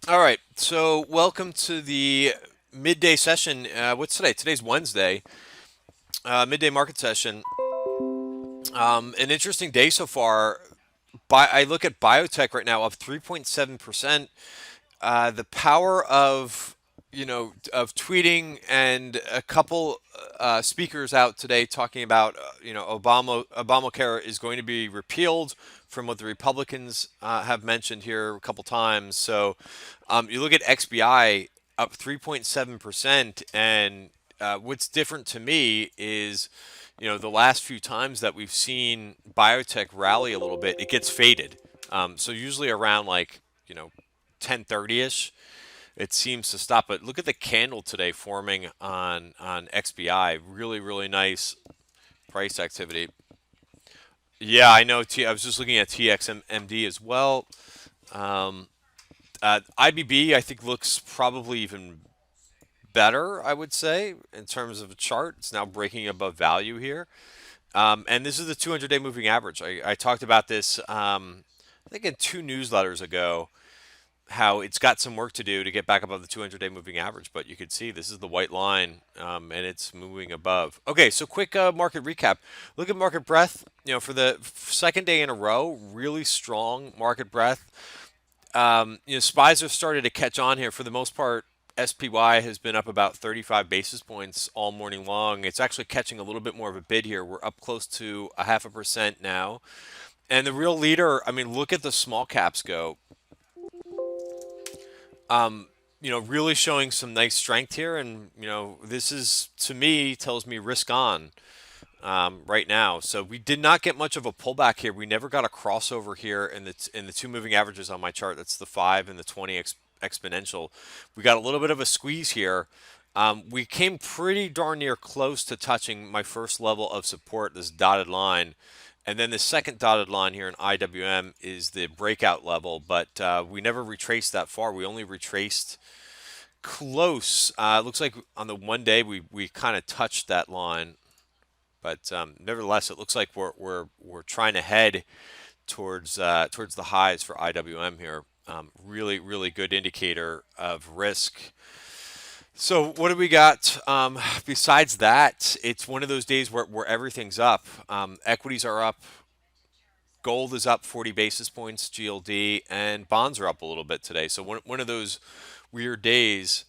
All right, so welcome to the midday session. What's today? Today's Wednesday. Midday market session. An interesting day so far. I look at biotech right now up 3.7%. The power of of tweeting and a couple speakers out today talking about Obamacare is going to be repealed from what the Republicans have mentioned here a couple times. So you look at XBI up 3.7%, and what's different to me is the last few times that we've seen biotech rally a little bit, it gets faded. So usually around like 10:30ish, it seems to stop. But look at the candle today forming on XBI. Really, really nice price activity. Yeah, I know. I was just looking at TXMD as well. Um, IBB, I think, looks probably even better, I would say, in terms of a chart. It's now breaking above value here. And this is the 200-day moving average. I talked about this, I think, in two newsletters ago, how it's got some work to do to get back above the 200-day moving average. But you can see this is the white line, and it's moving above. Okay, so quick market recap. Look at market breadth. For the second day in a row, really strong market breadth. SPYs have started to catch on here. For the most part, SPY has been up about 35 basis points all morning long. It's actually catching a little bit more of a bid here. We're up close to a 0.5% now. And the real leader, I mean, look at the small caps go. Really showing some nice strength here. And, this is, to me, tells me risk on right now. So we did not get much of a pullback here. We never got a crossover here in the two moving averages on my chart. That's the 5 and the 20 exponential. We got a little bit of a squeeze here. We came pretty darn near close to touching my first level of support, this dotted line. And then the second dotted line here in IWM is the breakout level, but we never retraced that far. We only retraced close. Looks like on the one day we kind of touched that line, but nevertheless, it looks like we're trying to head towards the highs for IWM here. Really, really good indicator of risk. So what do we got? Besides that, it's one of those days where everything's up. Equities are up. Gold is up 40 basis points, GLD, and bonds are up a little bit today. So one of those weird days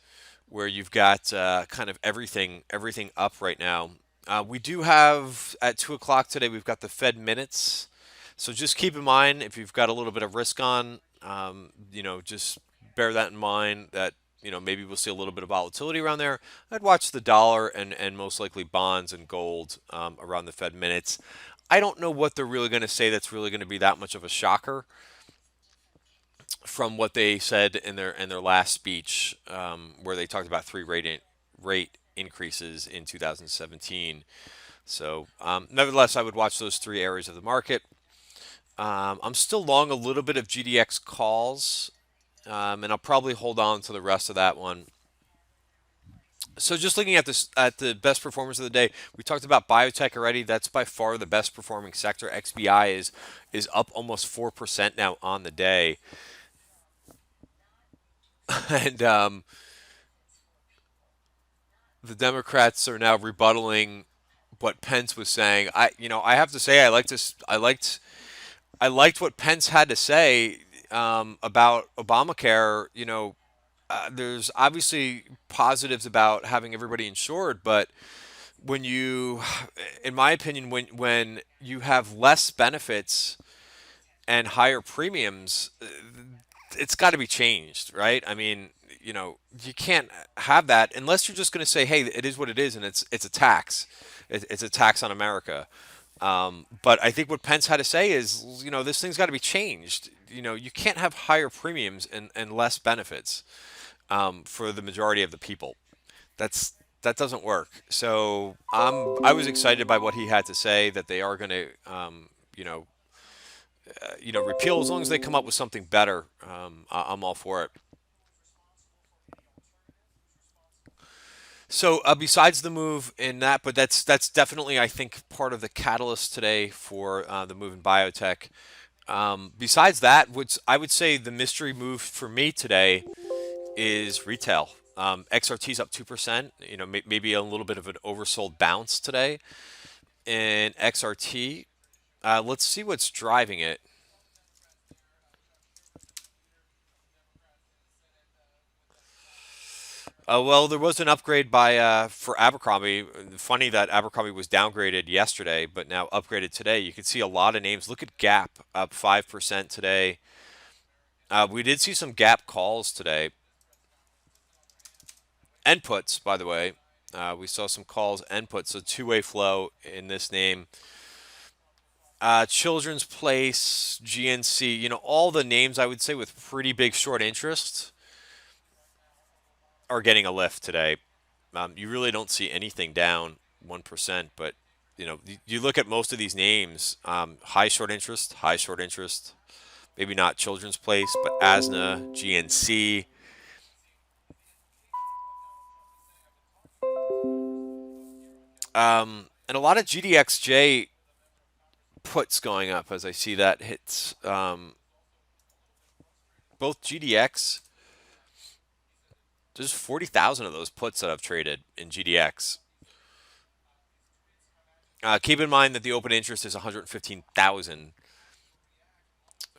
where you've got kind of everything up right now. We do have at 2 o'clock today. We've got the Fed minutes. So just keep in mind if you've got a little bit of risk on, just bear that in mind that maybe we'll see a little bit of volatility around there. I'd watch the dollar and most likely bonds and gold around the Fed minutes. I don't know what they're really going to say that's really going to be that much of a shocker from what they said in their last speech, where they talked about three rate increases in 2017. So, nevertheless, I would watch those three areas of the market. I'm still long a little bit of GDX calls, and I'll probably hold on to the rest of that one. So just looking at this at the best performers of the day, we talked about biotech already. That's by far the best performing sector. XBI is up almost 4% now on the day, and the Democrats are now rebuttaling what Pence was saying. I have to say, I liked what Pence had to say about Obamacare. There's obviously positives about having everybody insured, but when you, in my opinion, when you have less benefits and higher premiums, it's got to be changed, right? I mean, you can't have that unless you're just going to say, "Hey, it is what it is," and it's a tax. It's a tax on America. But I think what Pence had to say is, this thing's got to be changed. You can't have higher premiums and less benefits for the majority of the people. That doesn't work. So I was excited by what he had to say that they are going to, you know, repeal as long as they come up with something better. I'm all for it. So besides the move in that, but that's definitely I think part of the catalyst today for the move in biotech. Besides that, I would say the mystery move for me today is retail. XRT's up 2%. Maybe a little bit of an oversold bounce today in XRT. Let's see what's driving it. Well, there was an upgrade by for Abercrombie. Funny that Abercrombie was downgraded yesterday, but now upgraded today. You can see a lot of names. Look at Gap up 5% today. We did see some Gap calls today. And puts, by the way. We saw some calls and puts, so two-way flow in this name. Children's Place, GNC, all the names I would say with pretty big short interest are getting a lift today. You really don't see anything down 1%, but you look at most of these names, high short interest, high short interest. Maybe not Children's Place, but ASNA, GNC. And a lot of GDXJ puts going up as I see that hits both GDX. There's 40,000 of those puts that I've traded in GDX. Keep in mind that the open interest is 115,000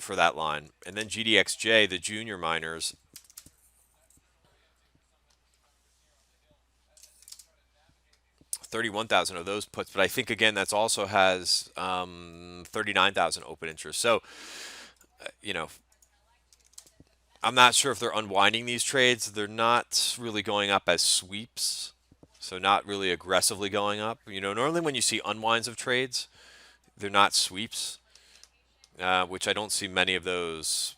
for that line. And then GDXJ, the junior miners, 31,000 of those puts. But I think, again, that's also has 39,000 open interest. So, you know, I'm not sure if they're unwinding these trades. They're not really going up as sweeps. So not really aggressively going up. Normally when you see unwinds of trades, they're not sweeps, which I don't see many of those.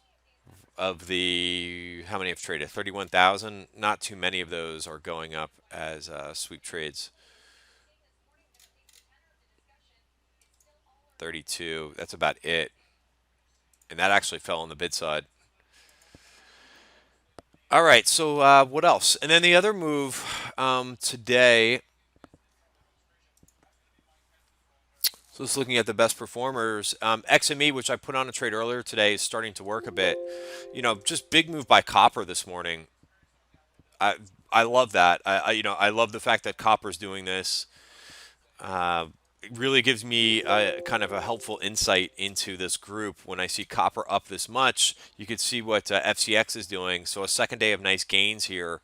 Of the, how many have traded? 31,000. Not too many of those are going up as sweep trades. 32. That's about it. And that actually fell on the bid side. All right, so what else? And then the other move today. So just looking at the best performers, XME, which I put on a trade earlier today, is starting to work a bit. Just big move by copper this morning. I love that. I love the fact that copper's doing this. It really gives me kind of a helpful insight into this group. When I see copper up this much, you could see what FCX is doing. So a second day of nice gains here.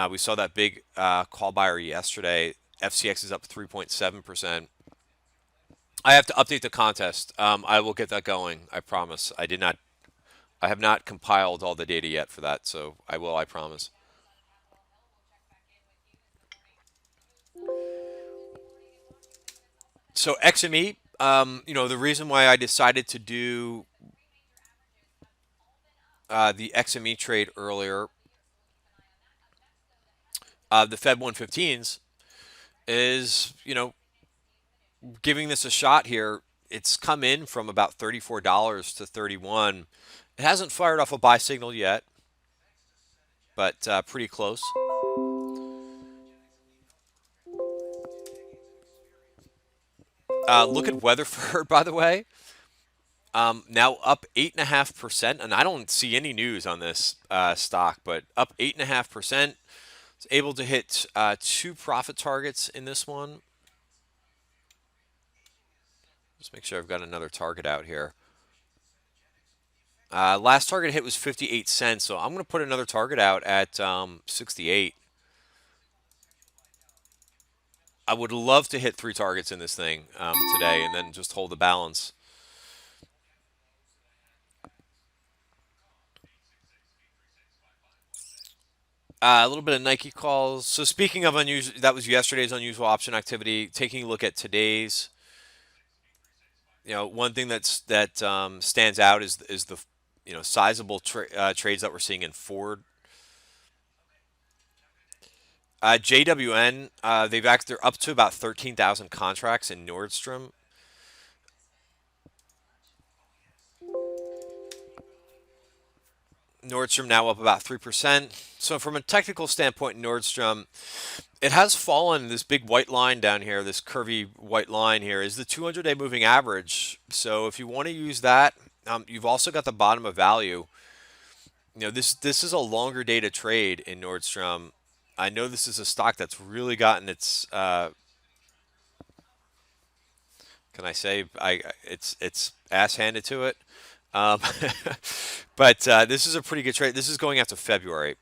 We saw that big call buyer yesterday. FCX is up 3.7%. I have to update the contest. I will get that going. I promise. I have not compiled all the data yet for that, so I will. I promise. So XME. The reason why I decided to do the XME trade earlier, the Fed 115s, is giving this a shot here. It's come in from about $34 to 31. It hasn't fired off a buy signal yet, but pretty close. Look at Weatherford, by the way. Now up 8.5%, and I don't see any news on this stock, but up 8.5%. It's able to hit two profit targets in this one. Just make sure I've got another target out here. Last target hit was 58 cents, so I'm going to put another target out at 68. I would love to hit three targets in this thing today and then just hold the balance. A little bit of Nike calls. So speaking of unusual, that was yesterday's unusual option activity. Taking a look at today's, one thing that stands out is the sizable trades that we're seeing in Ford. JWN, they're up to about 13,000 contracts in Nordstrom. Nordstrom now up about 3%. So from a technical standpoint, Nordstrom, it has fallen. This big white line down here, this curvy white line here, is the 200-day moving average. So if you want to use that, you've also got the bottom of value. This is a longer data trade in Nordstrom. I know this is a stock that's really gotten its can I say it's ass handed to it. Um, but this is a pretty good trade. This is going after February.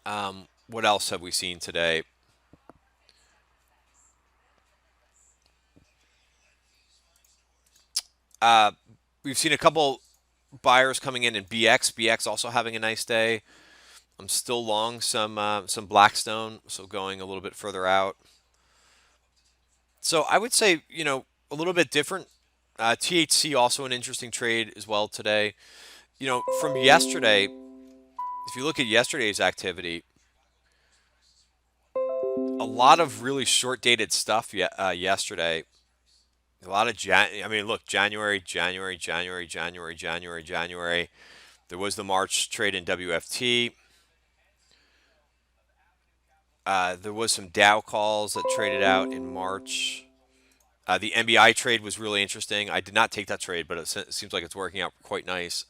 What else have we seen today? Uh, we've seen a couple buyers coming in BX. BX also having a nice day. I'm still long some Blackstone, so going a little bit further out. So I would say a little bit different. THC also an interesting trade as well today. From yesterday, if you look at yesterday's activity, a lot of really short dated stuff yesterday. A lot of I mean, look, January. There was the March trade in WFT. There was some Dow calls that traded out in March. The MBI trade was really interesting. I did not take that trade, but it seems like it's working out quite nice.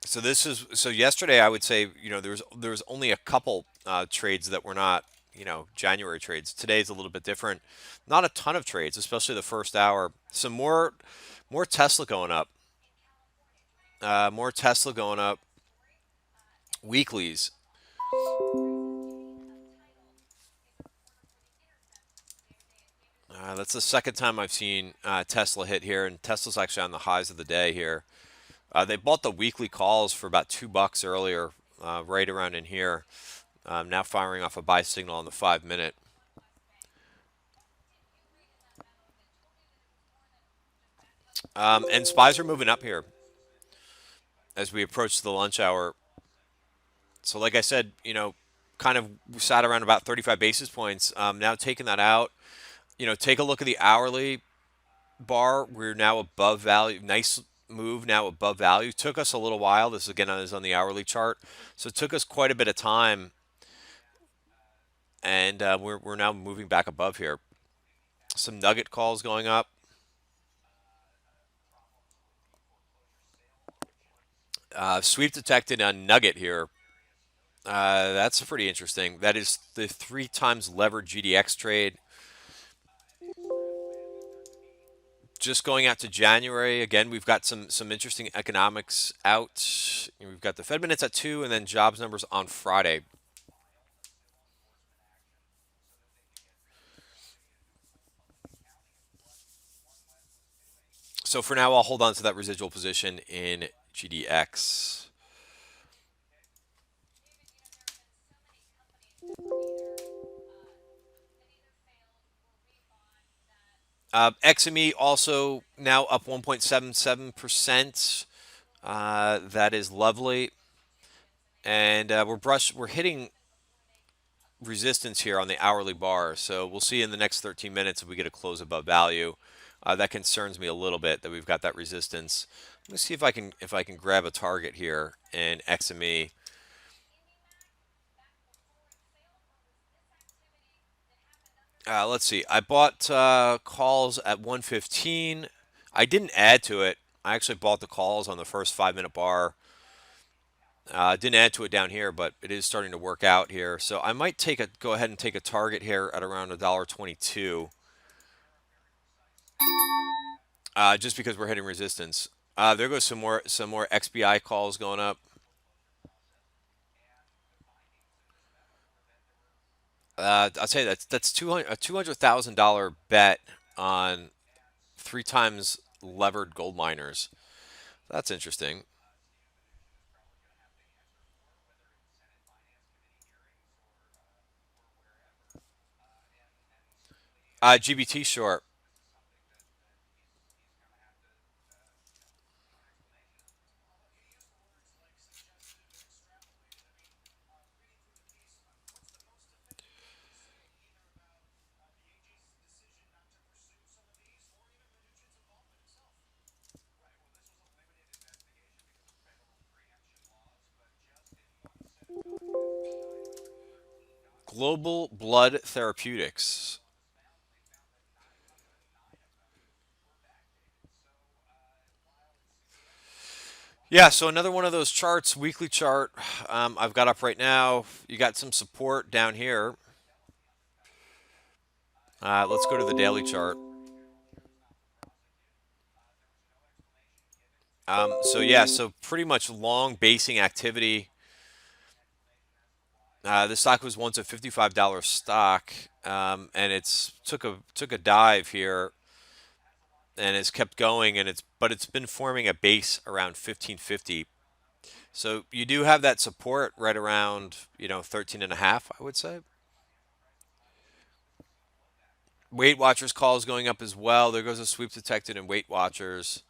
So yesterday I would say there was only a couple trades that were not January trades. Today's a little bit different. Not a ton of trades, especially the first hour. Some more Tesla going up. More Tesla going up. Weeklies. That's the second time I've seen Tesla hit here, and Tesla's actually on the highs of the day here. They bought the weekly calls for about $2 earlier, right around in here. Now firing off a buy signal on the 5 minute. And spies are moving up here as we approach the lunch hour. So, like I said, kind of sat around about 35 basis points. Now taking that out, take a look at the hourly bar. We're now above value. Nice move now above value. Took us a little while. This again is on the hourly chart, so it took us quite a bit of time, and we're now moving back above here. Some nugget calls going up. Sweep detected on nugget here. That's pretty interesting. That is the three times levered GDX trade. Just going out to January again, we've got some interesting economics out. We've got the Fed minutes at 2, and then jobs numbers on Friday. So for now, I'll hold on to that residual position in GDX. XME also now up 1.77%. That is lovely, and we're hitting resistance here on the hourly bar. So we'll see in the next 13 minutes if we get a close above value. That concerns me a little bit that we've got that resistance. Let me see if I can grab a target here in XME. Let's see. I bought calls at 115. I didn't add to it. I actually bought the calls on the first 5 minute bar. Didn't add to it down here, but it is starting to work out here. So I might go ahead and take a target here at around $1.22, just because we're hitting resistance. There goes some more XBI calls going up. I'll tell you that's 200 a $200,000 bet on three times levered gold miners. That's interesting. GBT short. Global Blood Therapeutics. Yeah, so another one of those charts, weekly chart, I've got up right now. You got some support down here. Let's go to the daily chart. So yeah, so pretty much long basing activity. The stock was once a $55 stock, and it's took a dive here, and it's kept going, and it's been forming a base around 1550. So you do have that support right around 13 and a half, I would say. Weight Watchers calls going up as well. There goes a sweep detected in Weight Watchers.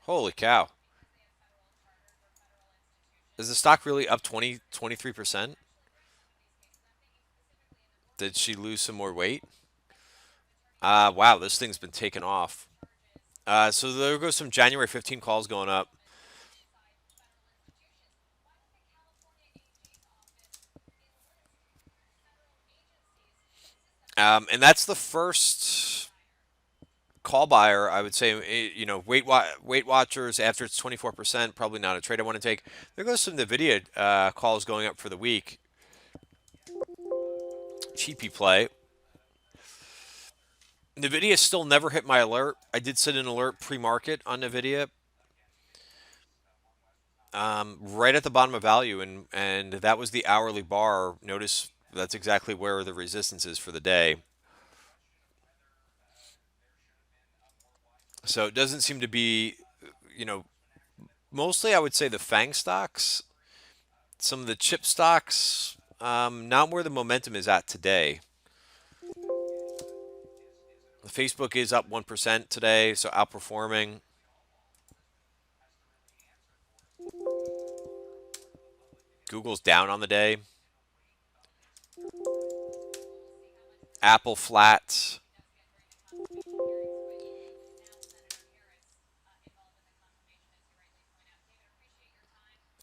Holy cow. Is the stock really up 23%? Did she lose some more weight? Wow, this thing's been taken off. So there goes some January 15 calls going up. And that's the first call buyer, I would say. Weight Watchers after it's 24%, probably not a trade I want to take. There goes some NVIDIA calls going up for the week. Cheapy play. NVIDIA still never hit my alert. I did set an alert pre-market on NVIDIA, right at the bottom of value, and that was the hourly bar. Notice that's exactly where the resistance is for the day. So it doesn't seem to be, you know, mostly I would say the FANG stocks, some of the chip stocks, not where the momentum is at today. Facebook is up 1% today, so outperforming. Google's down on the day. Apple flat.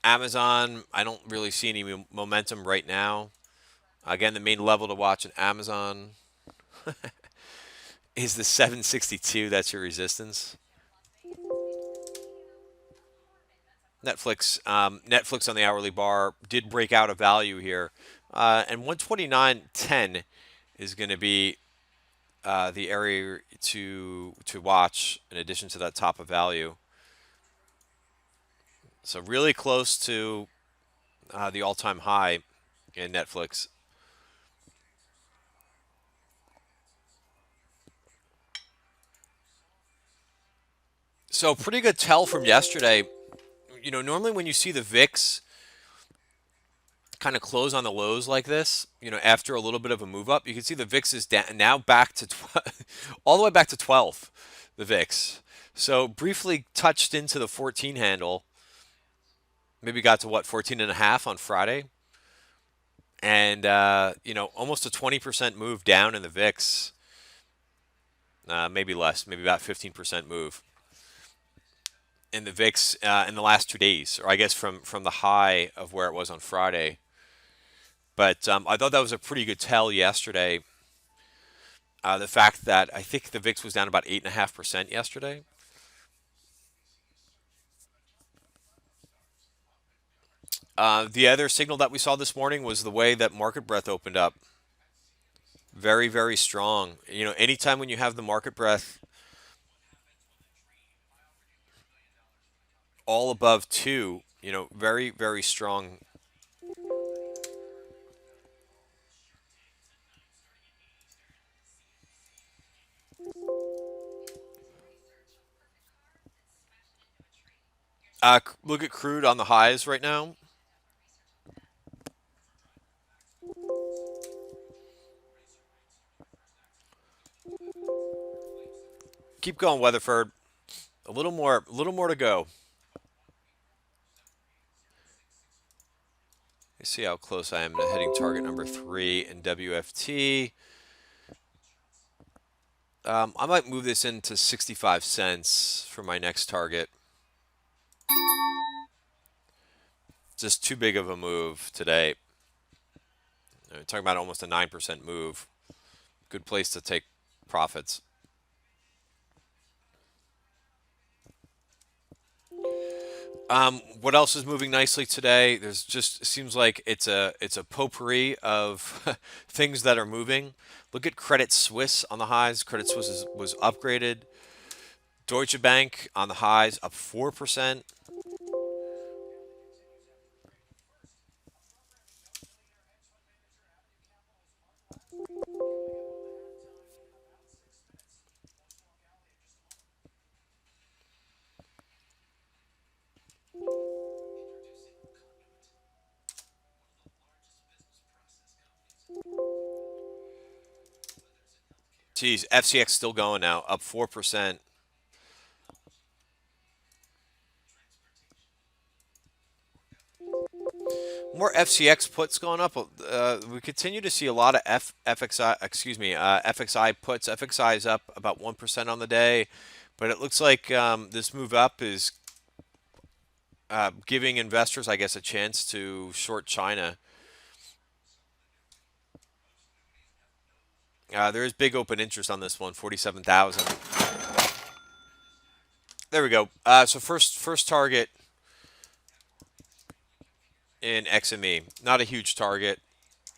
Amazon, I don't really see any momentum right now. Again, the main level to watch in Amazon is the 762. That's your resistance. Netflix on the hourly bar did break out a value here, and 129.10 is going to be the area to watch in addition to that top of value. So really close to the all-time high in Netflix. So pretty good tell from yesterday. Normally when you see the VIX kind of close on the lows like this, after a little bit of a move up, you can see the VIX is down, now back to all the way back to 12, the VIX. So briefly touched into the 14 handle, maybe got to 14 and a half on Friday. And, almost a 20% move down in the VIX, maybe less, maybe about 15% move in the VIX in the last 2 days, or I guess from the high of where it was on Friday. But I thought that was a pretty good tell yesterday. The fact that I think the VIX was down about 8.5% yesterday. The other signal that we saw this morning was the way that market breadth opened up. Very, very strong. Anytime when you have the market breadth all above two, very, very strong. Look at crude on the highs right now. Keep going, Weatherford. A little more to go. Let's see how close I am to hitting target number 3 in WFT. I might move this into 65 cents for my next target. Just too big of a move today. Talking about almost a 9% move. Good place to take profits. What else is moving nicely today? There's just it seems like it's a potpourri of things that are moving. Look at Credit Suisse on the highs. Credit Suisse was upgraded. Deutsche Bank on the highs, up 4%. Geez, FCX still going now, up 4%. More FCX puts going up. We continue to see a lot of FXI, excuse me, FXI puts. FXI is up about 1% on the day, but it looks like this move up is giving investors, I guess, a chance to short China. There is big open interest on this one, 47,000. There we go. So first target in XME, not a huge target,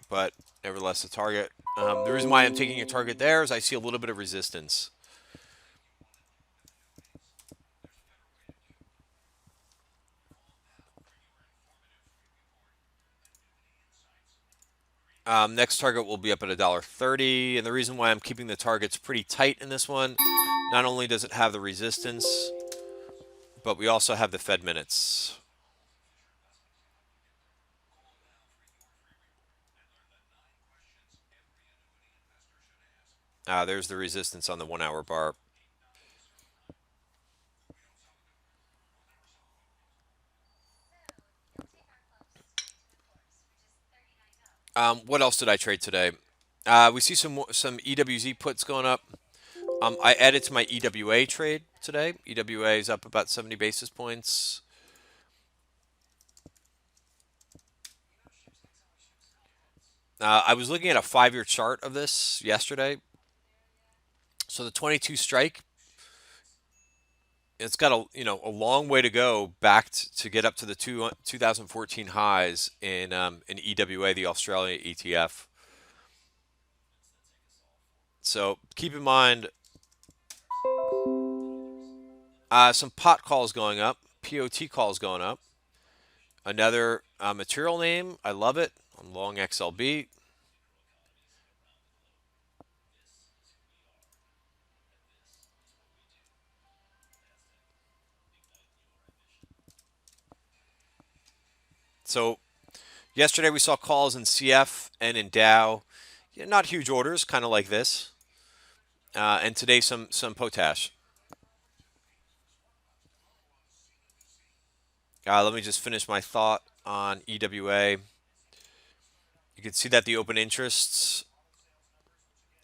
but nevertheless a target. The reason why I'm taking a target there is I see a little bit of resistance. Next target will be up at $1.30, and the reason why I'm keeping the targets pretty tight in this one, not only does it have the resistance, but we also have the Fed minutes. There's the resistance on the 1 hour bar. What else did I trade today? We see some EWZ puts going up. I added to my EWA trade today. EWA is up about 70 basis points. I was looking at a 5-year chart of this yesterday. So the 22 strike, it's got a long way to go back to get up to the 2014 highs in EWA, the Australia ETF. So keep in mind some pot calls going up, POT calls going up. Another material name, I love it, on long XLB. So yesterday we saw calls in CF and in Dow. Yeah, not huge orders, kind of like this. And today some potash. Let me just finish my thought on EWA. You can see that the open interests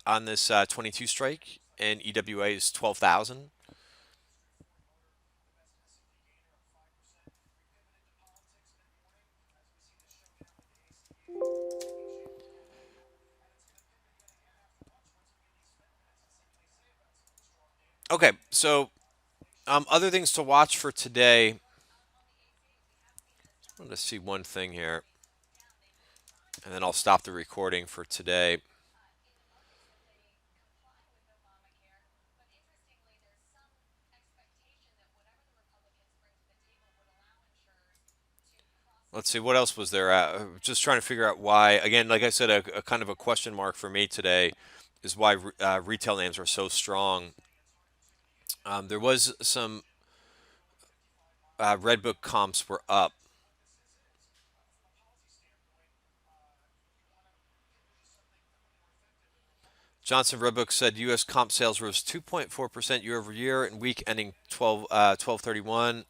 on this 22 strike and EWA is 12,000. Okay, so other things to watch for today. I'm going to see one thing here, and then I'll stop the recording for today. Let's see, what else was there? Just trying to figure out why. Again, like I said, a kind of a question mark for me today is why retail names are so strong. There was some Red Book comps were up. Johnson Redbook said U.S. comp sales rose 2.4% year over year in week ending 12/31.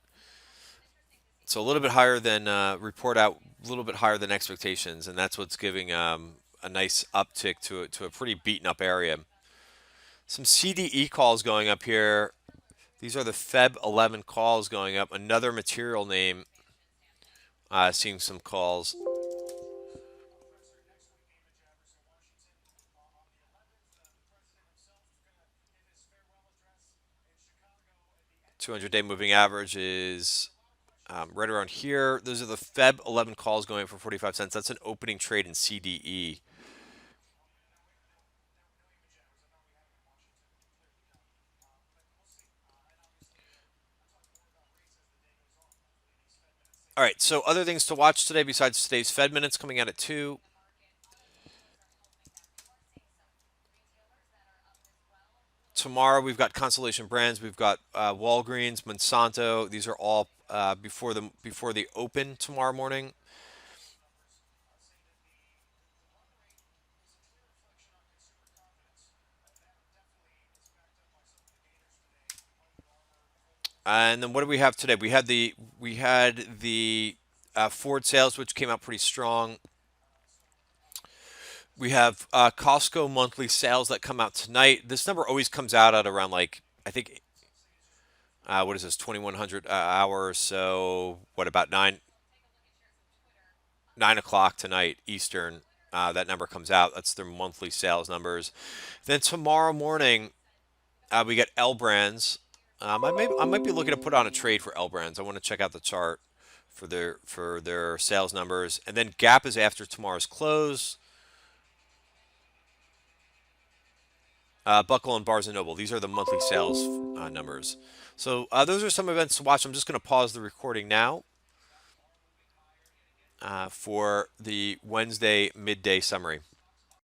So a little bit higher than report out, a little bit higher than expectations, and that's what's giving a nice uptick to a pretty beaten up area. Some CDE calls going up here. These are the Feb 11 calls going up. Another material name seeing some calls. 200-day moving average is right around here. Those are the Feb 11 calls going up for 45 cents. That's an opening trade in CDE. All right, so other things to watch today besides today's Fed minutes coming out at 2. Tomorrow we've got Constellation Brands, we've got Walgreens, Monsanto. These are all before the open tomorrow morning. And then what do we have today? We had the Ford sales, which came out pretty strong. We have Costco monthly sales that come out tonight. This number always comes out at around like I think what is this 2100 hours? So what about 9 o'clock tonight Eastern? That number comes out. That's their monthly sales numbers. Then tomorrow morning we get L Brands. I might be looking to put on a trade for L Brands. I want to check out the chart for their sales numbers. And then Gap is after tomorrow's close. Buckle and Barnes and Noble. These are the monthly sales numbers. So those are some events to watch. I'm just going to pause the recording now for the Wednesday midday summary.